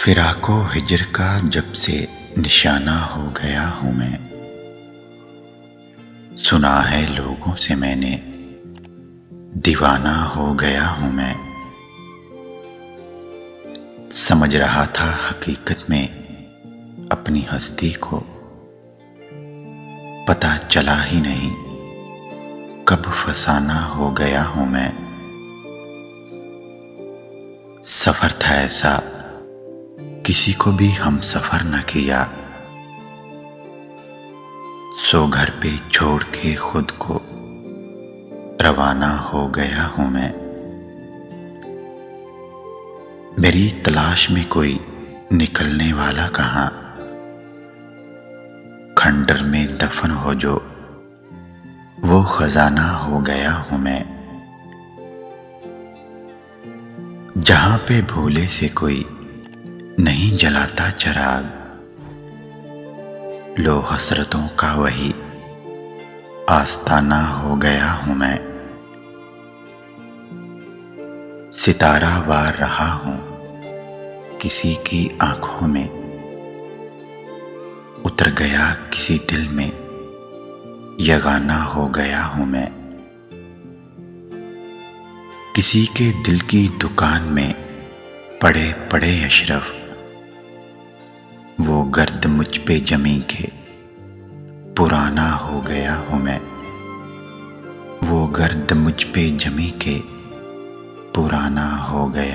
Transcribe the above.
फिराको हिजर का जब से निशाना हो गया हूँ मैं। सुना है लोगों से मैंने, दीवाना हो गया हूँ मैं। समझ रहा था हकीकत में अपनी हस्ती को, पता चला ही नहीं कब फसाना हो गया हूँ मैं। सफर था ऐसा किसी को भी हम सफर न किया, सो घर पे छोड़ के खुद को रवाना हो गया हूँ मैं। मेरी तलाश में कोई निकलने वाला कहाँ, खंडर में दफन हो जो वो खजाना हो गया हूँ मैं। जहां पे भूले से कोई नहीं जलाता चिराग, लो हसरतों का वही आस्ताना हो गया हूं मैं। सितारा वार रहा हूं किसी की आंखों में, उतर गया किसी दिल में यगाना हो गया हूं मैं। किसी के दिल की दुकान में पड़े पड़े अशरफ, वो गर्द मुझ पे जमी के पुराना हो गया हूँ मैं। वो गर्द मुझ पे जमी के पुराना हो गया।